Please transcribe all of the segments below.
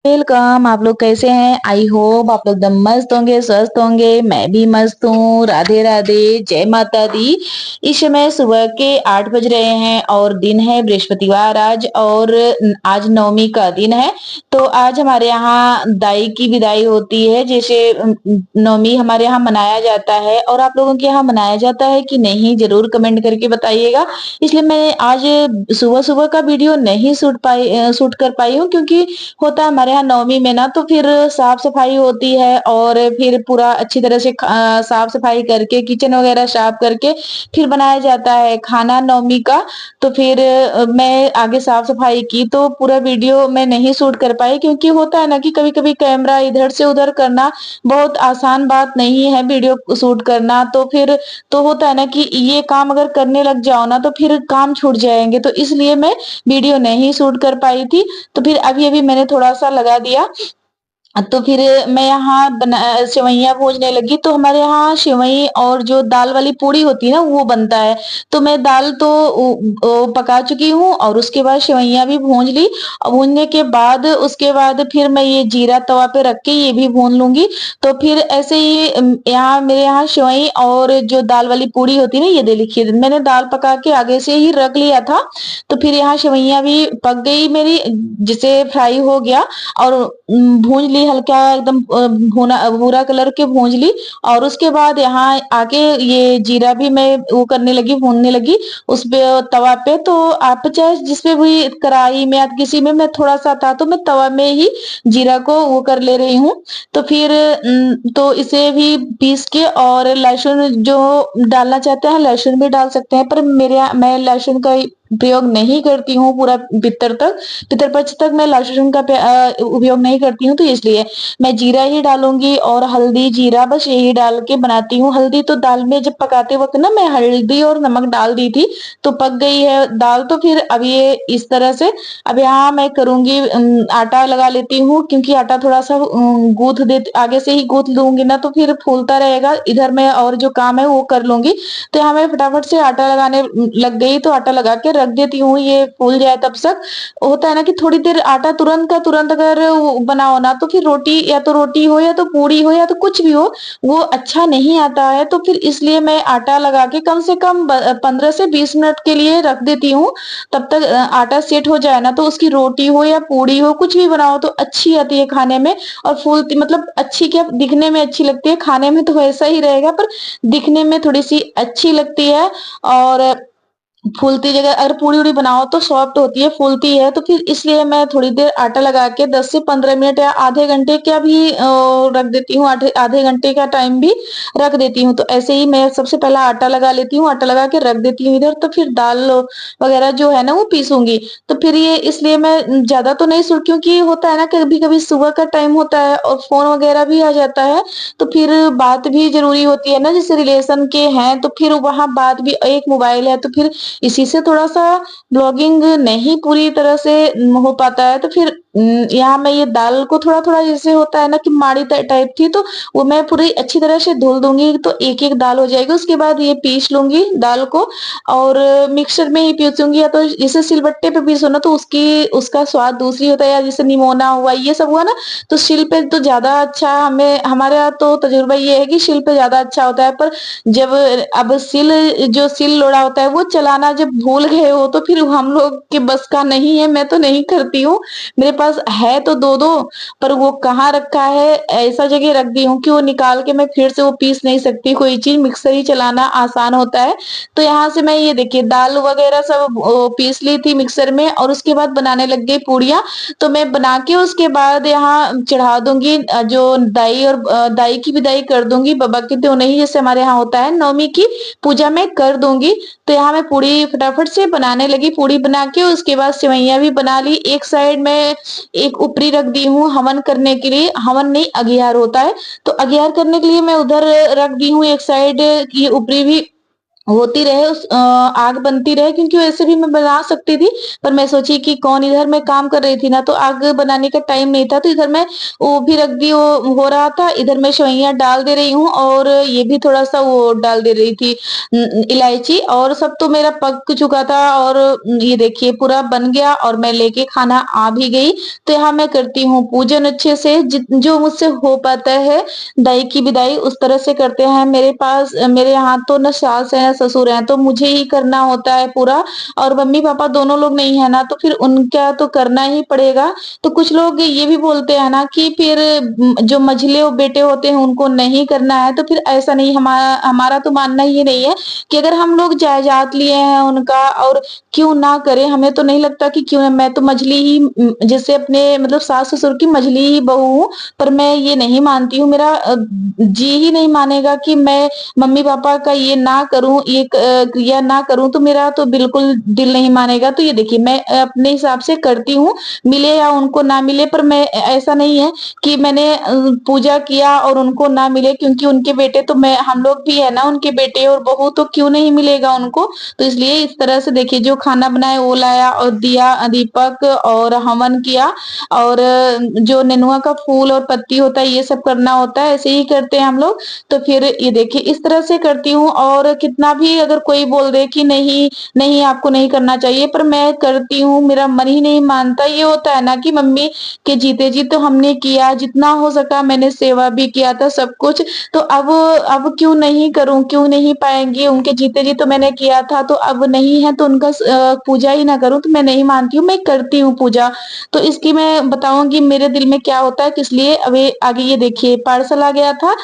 Welcome. आप लोग कैसे हैं? आई होप आप लोग एकदम मस्त होंगे, स्वस्थ होंगे। मैं भी मस्त हूँ। राधे राधे, जय माता दी। इस समय सुबह के 8 बज रहे हैं और दिन है बृहस्पतिवार आज, और आज नवमी का दिन है। तो आज हमारे यहाँ दाई की विदाई होती है। जैसे नवमी हमारे यहाँ मनाया जाता है, और आप लोगों के यहाँ मनाया जाता है कि नहीं, जरूर कमेंट करके बताइएगा। इसलिए मैं आज सुबह सुबह का वीडियो नहीं शूट कर पाई हूँ, क्योंकि होता है हमारे यहाँ नवमी में ना, तो फिर साफ सफाई होती है, और फिर पूरा अच्छी तरह से साफ सफाई करके किचन वगैरह साफ करके फिर बनाया जाता है खाना नवमी का। तो फिर मैं आगे साफ सफाई की तो पूरा वीडियो मैं नहीं शूट कर पाई, क्योंकि होता है ना कि कभी कभी कैमरा इधर से उधर करना बहुत आसान बात नहीं है, वीडियो शूट करना। तो फिर तो होता है ना कि ये काम अगर करने लग जाओ ना, तो फिर काम छूट जाएंगे। तो इसलिए मैं वीडियो नहीं शूट कर पाई थी। तो फिर अभी-अभी मैंने थोड़ा-सा लगा दिया। तो फिर मैं यहाँ सेवइयाँ भूनने लगी। तो हमारे यहाँ सेवई और जो दाल वाली पूड़ी होती है ना, वो बनता है। तो मैं दाल तो पका चुकी हूँ, और उसके बाद सेवइयाँ भी भून ली। और भूनने के बाद उसके बाद फिर मैं ये जीरा तवा पे रख के ये भी भून लूंगी। तो फिर ऐसे ही यहाँ मेरे यहाँ सेवई और जो दाल वाली पूड़ी होती है ना, ये दे लिखी है। मैंने दाल पका के आगे से ही रख लिया था। तो फिर यहाँ सेवइयाँ भी पक गई मेरी, जिसे फ्राई हो गया। और भूंज ली हल्का एकदम, भुना भूरा कलर के भूंज ली। और उसके बाद यहाँ आके ये जीरा भी मैं वो करने लगी, भूनने लगी उस पे तवा पे। तो आप चाहे जिसपे भी, कढ़ाई में या किसी में, मैं थोड़ा सा था तो मैं तवा में ही जीरा को वो कर ले रही हूँ। तो फिर तो इसे भी पीस के, और लहसुन जो डालना चाहते हैं लहसुन भी डाल सकते हैं, पर मैं लहसुन का प्रयोग नहीं करती हूँ। पूरा पितरपक्ष तक मैं लहसुन का उपयोग नहीं करती हूँ। तो इसलिए मैं जीरा ही डालूंगी, और हल्दी जीरा बस यही डाल के बनाती हूँ। हल्दी तो दाल में जब पकाते वक्त ना, मैं हल्दी और नमक डाल दी थी, तो पक गई है दाल। तो फिर अब ये इस तरह से, अब यहाँ मैं करूंगी, आटा लगा लेती हूँ, क्योंकि आटा थोड़ा सा गूंथ दे, आगे से ही गूंथ लूंगी ना, तो फिर फूलता रहेगा। इधर मैं और जो काम है वो कर लूंगी। तो यहाँ मैं फटाफट से आटा लगाने लग गई। तो आटा लगा के रख देती हूँ, ये फूल जाए तब तक। होता है ना कि थोड़ी देर आटा तुरंत का तुरंत अगर बनाओ ना, तो फिर रोटी, या तो रोटी हो या तो पूड़ी हो या तो कुछ भी हो, वो अच्छा नहीं आता है। तो फिर इसलिए मैं आटा लगा के कम से कम 15 से 20 मिनट के लिए रख देती हूँ। तब तक आटा सेट हो जाए ना, तो उसकी रोटी हो या पूड़ी हो, कुछ भी बनाओ तो अच्छी आती है खाने में। और फूलती, मतलब अच्छी क्या, दिखने में अच्छी लगती है, खाने में तो वैसा ही रहेगा, पर दिखने में थोड़ी सी अच्छी लगती है। और फूलती जगह अगर पूड़ी उड़ी बनाओ तो सॉफ्ट होती है, फूलती है। तो फिर इसलिए मैं थोड़ी देर आटा लगा के 10 से 15 मिनट या आधे घंटे का भी रख देती हूँ। आधे आधे घंटे का टाइम भी रख देती हूँ। तो ऐसे ही मैं सबसे पहला आटा लगा लेती हूँ, आटा लगा के रख देती हूँ इधर। तो फिर दाल वगैरह जो है ना, वो पीसूंगी। तो फिर ये इसलिए मैं ज्यादा तो नहीं सुन, क्योंकि होता है ना कभी कभी सुबह का टाइम होता है और फोन वगैरह भी आ जाता है। तो फिर बात भी जरूरी होती है ना, जैसे रिलेशन के हैं तो फिर वहां बात भी, एक मोबाइल है तो फिर इसी से थोड़ा-सा ब्लॉगिंग नहीं पूरी तरह से हो पाता है। तो फिर यहाँ मैं ये दाल को थोड़ा-थोड़ा, जैसे होता है ना कि माड़ी टाइप थी, तो वो मैं पूरी अच्छी तरह से धुल दूँगी, तो एक-एक दाल हो जाएगी। उसके बाद ये पीस लूँगी दाल को, और मिक्सर में ही पीसूँगी, या तो जैसे सिलबट्टे पे पीसो ना, तो उसकी उसका स्वाद दूसरी होता है। या जैसे निमोना हुआ, ये सब हुआ ना, तो शिल पे तो ज़्यादा अच्छा, हमें हमारे यहाँ तो तजुर्बा ये है कि शिल पे ज़्यादा अच्छा होता है। पर जब अब सिल लोढ़ा होता है, वो चलाना जब भूल गए हो, तो फिर हम लोग के बस का नहीं है। मैं तो नहीं करती हूँ। मेरे पास है तो दो दो, पर वो कहाँ रखा है, ऐसा जगह रख दी हूँ कि वो निकाल के मैं फिर से वो पीस नहीं सकती कोई चीज। मिक्सर ही चलाना आसान होता है। तो यहाँ से मैं ये देखिए दाल वगैरह सब पीस ली थी मिक्सर में, और उसके बाद बनाने लग गई पूड़ियाँ। तो मैं बना के उसके बाद यहाँ चढ़ा दूंगी, जो दाई, और दाई की विदाई कर दूंगी। बाबा की तो नहीं, जैसे हमारे यहाँ होता है नवमी की पूजा में कर दूंगी। तो यहाँ मैं पूड़ी फटाफट से बनाने लगी। पूड़ी बना के उसके बाद सेवइयाँ भी बना ली। एक साइड में एक ऊपरी रख दी हूँ हवन करने के लिए, हवन नहीं अघियार होता है, तो अघियार करने के लिए मैं उधर रख दी हूँ एक साइड। ये ऊपरी भी होती रहे, आग बनती रहे, क्योंकि वैसे भी मैं बना सकती थी, पर मैं सोची कि कौन, इधर मैं काम कर रही थी ना, तो आग बनाने का टाइम नहीं था, तो इधर मैं वो भी रख दी, वो हो रहा था, इधर मैं सेवइयाँ डाल दे रही हूँ और ये भी थोड़ा-सा वो डाल दे रही थी, इलायची, और सब तो मेरा पक चुका था और ये देखिए पूरा बन गया और मैं लेके खाना आ भी गई। तो यहाँ मैं करती हूँ पूजन अच्छे से, जो मुझसे हो पाता है, दाई की विदाई उस तरह से करते हैं। मेरे पास मेरे यहाँ तो ना सास है, ससुर हैं, तो मुझे ही करना होता है पूरा, और मम्मी-पापा दोनों लोग नहीं है ना, तो फिर उनका तो करना ही पड़ेगा। तो कुछ लोग ये भी बोलते हैं ना कि फिर जो मझले बेटे होते हैं उनको नहीं करना है, तो फिर ऐसा नहीं, हमारा हमारा तो मानना ये नहीं है कि अगर हम लोग जायदाद लिए हैं उनका और क्यों ना करें, हमें तो नहीं लगता कि क्यों, मैं तो मझली ही, जैसे अपने मतलब सास-ससुर की मझली ही बहू हूँ, पर मैं ये नहीं मानती हूँ, मेरा जी ही नहीं मानेगा कि मैं मम्मी-पापा का ये ना करूँ, ये क्रिया ना करूँ, तो मेरा तो बिल्कुल दिल नहीं मानेगा। तो ये देखिए मैं अपने हिसाब से करती हूँ, मिले या उनको ना मिले, पर मैं ऐसा नहीं है कि मैंने पूजा किया और उनको ना मिले, क्योंकि उनके बेटे तो मैं, हम लोग भी है ना उनके बेटे और बहू, तो क्यों नहीं मिलेगा उनको। तो इसलिए इस तरह से देखिए जो खाना बनाए वो लाया और दिया, दीपक और हवन किया, और जो नेनुआ का फूल और पत्ती होता है ये सब करना होता है, ऐसे ही करते हैं हम लोग। तो फिर ये देखिए इस तरह से करती हूँ, और कितना भी अगर कोई बोल दे कि नहीं, नहीं आपको नहीं करना चाहिए, पर मैं करती हूँ, मेरा मन ही नहीं मानता। ये होता है ना कि मम्मी के जीते जी तो हमने किया, जितना हो सका मैंने सेवा भी किया था सब कुछ, तो अब क्यों नहीं करूँ, क्यों नहीं पाएँगी, उनके जीते जी तो मैंने किया था, तो अब नहीं है तो उनका पूजा ही ना करूँ, तो मैं नहीं मानती हूँ, मैं करती हूँ पूजा। तो इसकी मैं बताऊँगी मेरे दिल में क्या होता है, किस लिए। अभी आगे ये देखिए पार्सल आ गया था,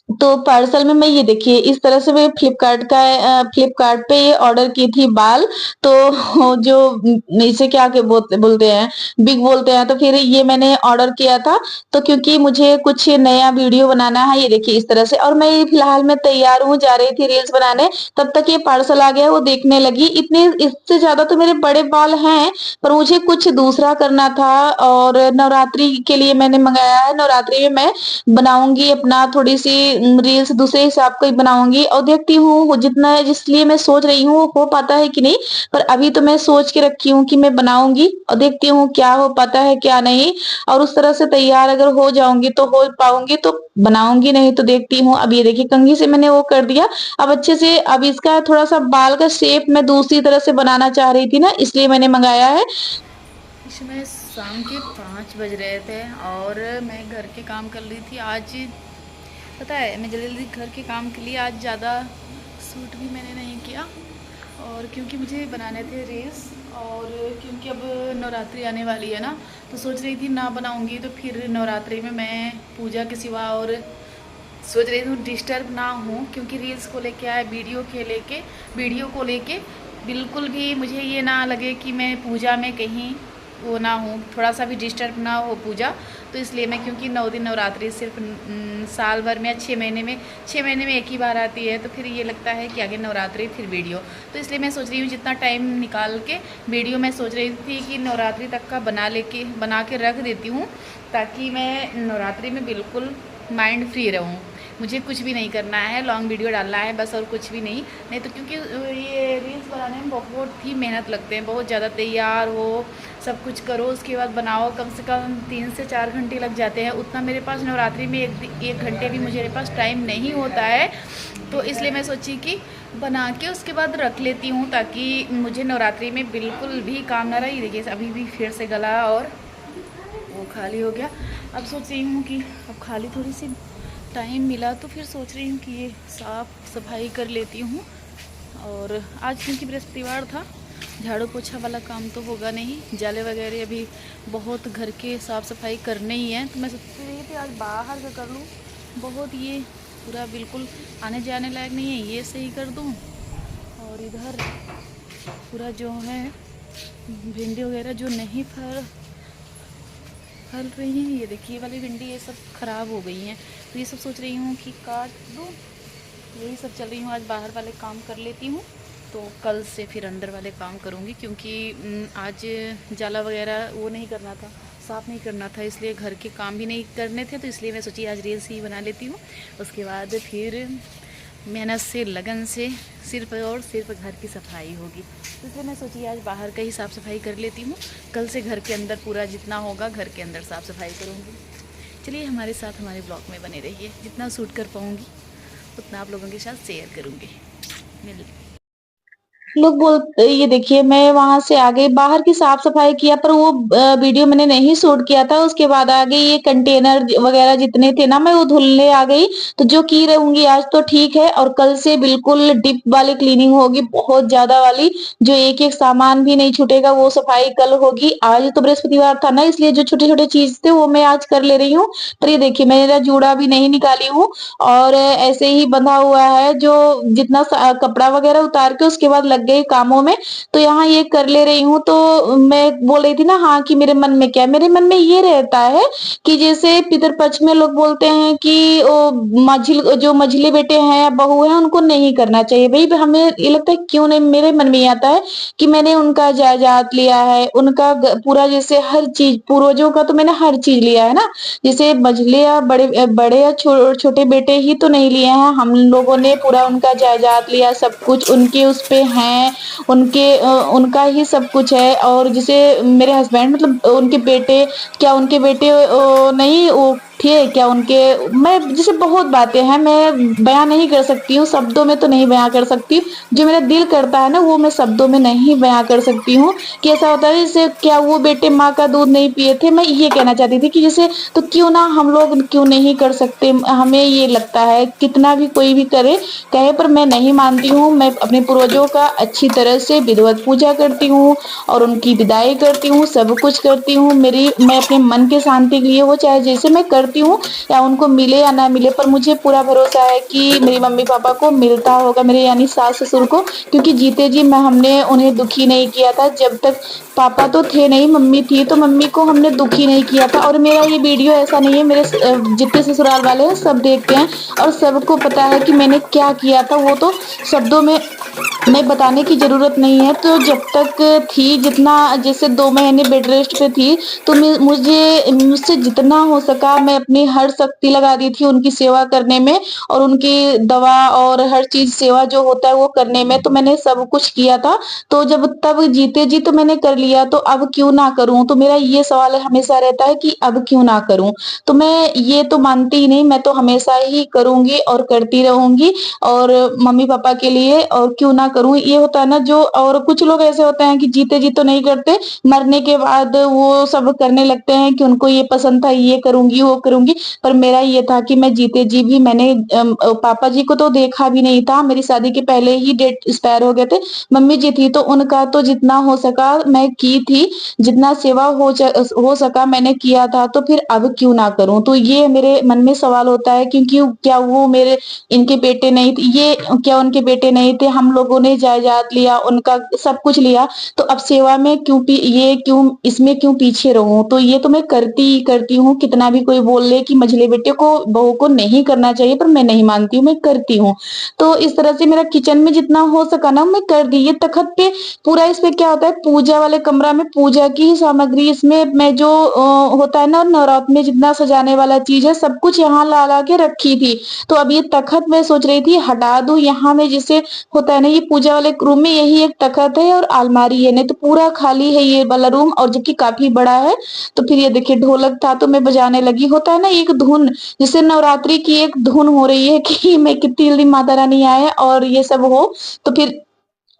तो पार्सल में मैं ये देखिए इस तरह से मैं फ्लिपकार्ट पे ये ऑर्डर की थी बाल, तो जो इसे क्या के बोलते हैं, बिग बोलते हैं, तो फिर ये मैंने ऑर्डर किया था। तो क्योंकि मुझे कुछ नया वीडियो बनाना है, ये देखिए इस तरह से, और मैं फिलहाल मैं तैयार हूँ, जा रही थी रील्स बनाने, तब तक ये पार्सल आ गया, वो देखने लगी। इतने इससे ज्यादा तो मेरे बड़े बाल हैं, पर मुझे कुछ दूसरा करना था, और नवरात्रि के लिए मैंने मंगाया है। नवरात्रि में मैं बनाऊँगी अपना थोड़ी-सी रील्स दूसरे हिसाब का ही बनाऊँगी, और देखती हूँ जितना, इसलिए मैं सोच रही हूँ हो पाता है कि नहीं। पर अभी तो मैं सोच के रखी हूँ कि मैं बनाऊँगी, और देखती हूँ क्या हो पाता है क्या नहीं, और उस तरह से तैयार अगर हो जाऊँगी तो हो पाऊँगी तो बनाऊँगी, नहीं तो देखती हूँ। अब ये देखिए कंघी से मैंने वो कर दिया, अब अच्छे से, अब इसका थोड़ा-सा बाल का शेप मैं दूसरी तरह से बनाना चाह रही थी ना, इसलिए मैंने मंगाया है। इसमें शाम के 5 बज रहे थे और मैं घर के काम कर रही थी। आज पता है मैं जल्दी जल्दी घर के काम के लिए आज ज़्यादा सूट भी मैंने नहीं किया, और क्योंकि मुझे बनाने थे रील्स, और क्योंकि अब नवरात्रि आने वाली है ना, तो सोच रही थी ना बनाऊंगी तो फिर नवरात्रि में मैं पूजा के सिवा और सोच रही हूँ डिस्टर्ब ना हूँ, क्योंकि रील्स को लेके आए, वीडियो को लेके बिल्कुल भी मुझे ये ना लगे कि मैं पूजा में कहीं वो ना हूँ, थोड़ा सा भी डिस्टर्ब ना हो पूजा। तो इसलिए मैं, क्योंकि 9 दिन नवरात्रि सिर्फ साल भर में या 6 महीने में एक ही बार आती है, तो फिर ये लगता है कि आगे नवरात्रि फिर वीडियो। तो इसलिए मैं सोच रही हूँ जितना टाइम निकाल के वीडियो, मैं सोच रही थी कि नवरात्रि तक का बना के रख देती हूँ, ताकि मैं नवरात्रि में बिल्कुल माइंड फ्री रहूँ। मुझे कुछ भी नहीं करना है, लॉन्ग वीडियो डालना है बस, और कुछ भी नहीं। नहीं तो क्योंकि ये रील्स बनाने में बहुत ही मेहनत लगते हैं, बहुत ज़्यादा, तैयार हो, सब कुछ करो, उसके बाद बनाओ, कम से कम 3 से 4 घंटे लग जाते हैं। उतना मेरे पास नवरात्रि में एक घंटे भी मेरे पास टाइम नहीं होता है। तो इसलिए मैं सोची कि बना के उसके बाद रख लेती हूँ, ताकि मुझे नवरात्रि में बिल्कुल भी काम ना रही। देखिए अभी भी फिर से गला और वो खाली हो गया। अब सोच रही हूँ कि अब खाली थोड़ी सी टाइम मिला, तो फिर सोच रही हूँ कि ये साफ़ सफाई कर लेती हूँ। और आज क्योंकि बृहस्पतिवार था, झाड़ू पोछा वाला काम तो होगा नहीं, जाले वगैरह अभी बहुत घर के साफ़ सफाई करने ही है, तो मैं सोच रही थी आज बाहर का कर लूँ। बहुत ये पूरा बिल्कुल आने जाने लायक नहीं है, ये सही कर दूँ। और इधर पूरा जो है भिंडी वगैरह जो नहीं फल रही हैं, ये देखिए वाली भिंडी, ये सब ख़राब हो गई हैं, तो ये सब सोच रही हूँ कि काट दूँ। यही सब चल रही हूँ, आज बाहर वाले काम कर लेती हूँ, तो कल से फिर अंदर वाले काम करूँगी, क्योंकि आज जाला वगैरह वो नहीं करना था, साफ़ नहीं करना था, इसलिए घर के काम भी नहीं करने थे, तो इसलिए मैं सोची आज रील्स ही बना लेती हूँ। उसके बाद फिर मेहनत से, लगन से सिर्फ और सिर्फ घर की सफाई होगी। तो इसलिए मैं सोची आज बाहर का ही साफ़ सफाई कर लेती हूँ, कल से घर के अंदर पूरा जितना होगा घर के अंदर साफ़ सफाई करूँगी। चलिए हमारे साथ हमारे ब्लॉग में बने रहिए, जितना शूट कर पाऊँगी उतना आप लोगों के साथ शेयर करूँगी। मिल लोग बोल ये देखिए मैं वहाँ से आ गई, बाहर की साफ-सफाई किया पर वो वीडियो मैंने नहीं शूट किया था, उसके बाद आगे ये कंटेनर वगैरह जितने थे ना मैं वो धुलने आ गई, तो जो की रहूँगी आज तो ठीक है और कल से बिल्कुल डीप वाली क्लीनिंग होगी, बहुत ज़्यादा वाली, जो एक-एक सामान भी नहीं छूटेगा वो सफाई कल होगी। आज तो बृहस्पतिवार था ना इसलिए जो छोटे-छोटे चीज़ थे वो मैं आज कर ले रही हूँ। पर ये देखिए मेरा जूड़ा भी नहीं निकाली हूँ और ऐसे ही बंधा हुआ है, जो जितना कपड़ा वगैरह उतार के उसके बाद लग गई कामों में, तो यहाँ ये कर ले रही हूँ। तो मैं बोल रही थी ना हाँ कि मेरे मन में क्या है, मेरे मन में ये रहता है कि जैसे पितृपक्ष में लोग बोलते हैं कि जो मझली बेटे हैं या बहू हैं उनको नहीं करना चाहिए। भई हमें ये लगता है क्यों नहीं, मेरे मन में ये आता है कि मैंने उनका जायदाद लिया है, उनका पूरा जैसे हर चीज़ पूर्वजों का तो मैंने हर चीज़ लिया है ना, जैसे मझले या बड़े या छोटे बेटे ही तो नहीं लिए हैं, हम लोगों ने पूरा उनका जायदाद लिया, सब कुछ उनके उस पे हैं, उनका ही सब कुछ है। और जैसे मेरे हस्बैंड मतलब उनके बेटे, क्या उनके बेटे नहीं वो थे क्या उनके, मैं जैसे बहुत बातें हैं, मैं बयाँ नहीं कर सकती हूँ, शब्दों में तो नहीं बयाँ कर सकती। जो मेरा दिल करता है ना वो मैं शब्दों में नहीं बयाँ कर सकती हूँ कि ऐसा होता है जैसे क्या वो बेटे माँ का दूध नहीं पिए थे, मैं ये कहना चाहती थी कि जैसे तो क्यों ना हम लोग क्यों नहीं कर सकते। हमें ये लगता है कितना भी कोई भी करे कहे, पर मैं नहीं मानती हूँ। मैं अपने पूर्वजों का अच्छी तरह से विधिवत पूजा करती हूँ और उनकी विदाई करती हूँ, सब कुछ करती हूँ। मैं अपने मन के शांति के लिए वो चाहे जैसे मैं करती हूँ या उनको मिले या ना मिले, पर मुझे पूरा भरोसा है कि मेरी मम्मी पापा को मिलता होगा, मेरे यानी सास ससुर को, क्योंकि जीते जी मैं हमने उन्हें दुखी नहीं किया था। जब तक पापा तो थे नहीं, मम्मी थी, तो मम्मी को हमने दुखी नहीं किया था। और मेरा ये वीडियो ऐसा नहीं है, मेरे जितने ससुराल वाले हैं सब देखते हैं और सबको पता है कि मैंने क्या किया था, वो तो शब्दों में बताने की ज़रूरत नहीं है। तो जब तक थी, जितना जैसे 2 महीने बेड रेस्ट पे थी, तो मुझसे जितना हो सका मैं अपनी हर शक्ति लगा दी थी उनकी सेवा करने में और उनकी दवा और हर चीज़ सेवा जो होता है वो करने में, तो मैंने सब कुछ किया था। तो जब तब जीते जी तो मैंने कर लिया, तो अब क्यों ना करूँ? तो मेरा ये सवाल हमेशा रहता है कि अब क्यों ना करूँ? तो मैं ये तो मानती ही नहीं, मैं तो हमेशा ही करूँगी और करती रहूँगी और मम्मी-पापा के लिए, और क्यों ना करूँ? ये होता है ना जो, और कुछ लोग ऐसे होते हैं कि जीते जी तो नहीं करते, मरने के बाद वो सब करने लगते हैं कि उनको ये पसंद था, ये करूँगी, वो करूँगी। पर मेरा ये था कि मैं जीते जी भी मैंने पापा जी को तो देखा भी नहीं था, मेरी शादी के पहले ही डेट एक्सपायर हो गए थे। मम्मी जी थी तो उनका तो जितना हो सका मैं की थी, जितना सेवा हो सका मैंने किया था, तो फिर अब क्यों ना करूँ? तो ये मेरे मन में सवाल होता है, क्योंकि क्या वो मेरे इनके बेटे नहीं थे, ये क्या उनके बेटे नहीं थे? हम लोगों ने जायदाद लिया, उनका सब कुछ लिया, तो अब सेवा में क्यों इसमें क्यों पीछे रहूँ? तो ये तो मैं करती ही करती हूँ, कितना भी कोई बोल ले कि मझले बेटे को, बहू को नहीं करना चाहिए, पर मैं नहीं मानती हूँ, मैं करती हूँ। तो इस तरह से मेरा किचन में जितना हो सका ना मैं कर दी। ये तख़्त पे पूरा, इस पे क्या होता है, पूजा वाले कमरा में पूजा की ही सामग्री, इसमें मैं जो होता है ना नवरात्र में जितना सजाने वाला चीज़ है सब कुछ यहाँ ला-ला के रखी थी। तो अब ये तख़्त मैं सोच रही थी हटा दूँ, यहाँ में जैसे होता है ना ये पूजा वाले रूम में यही एक तख़्त है और अलमारी है, नहीं तो पूरा खाली है ये वाला रूम, और जबकि काफ़ी बड़ा है। तो फिर ये देखिए ढोलक था तो मैं बजाने लगी, होता है ना एक धुन, जैसे नवरात्रि की एक धुन हो रही है कि मैं कितनी जल्दी माता रानी आए और ये सब हो। तो फिर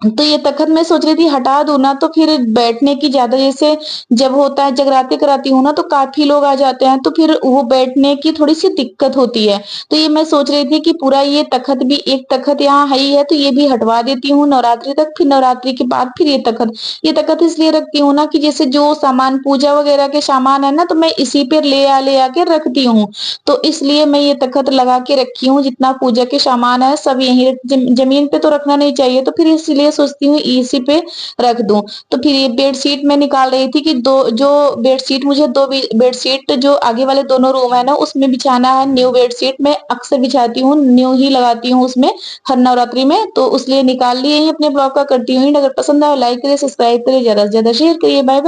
तो ये तख़्त मैं सोच रही थी हटा दूँ ना, तो फिर बैठने की ज़्यादा, जैसे जब होता है जगराते कराती हूँ ना तो काफ़ी लोग आ जाते हैं, तो फिर वो बैठने की थोड़ी-सी दिक्कत होती है। तो ये मैं सोच रही थी कि पूरा ये तख़्त भी, एक तख़्त यहाँ है ही है तो ये भी हटवा देती हूँ नवरात्रि तक, फिर नवरात्रि के बाद फिर ये तख़्त इसलिए रखती हूँ ना कि जैसे जो सामान पूजा वगैरह के सामान है ना तो मैं इसी पे ले आके रखती हूँ। तो इसलिए मैं ये तख़्त लगा के रखी हूँ, जितना पूजा के सामान है सब यहीं ज़मीन पे तो रखना नहीं चाहिए, तो फिर इसलिए सोचती हूँ इसी पे रख दूँ। तो फिर ये बेडशीट मैं निकाल रही थी कि 2 जो बेडशीट मुझे 2 बेडशीट जो आगे वाले दोनों रूम है ना उसमें बिछाना है, न्यू बेडशीट मैं अक्सर बिछाती हूँ, न्यू ही लगाती हूँ उसमें हर नवरात्रि में, तो इसलिए निकाल लिए हैं। अपने ब्लॉग का करती हूँ एंड, अगर पसंद आए लाइक करिए, सब्सक्राइब करिए, ज़्यादा से ज़्यादा शेयर करिए। Bye bye.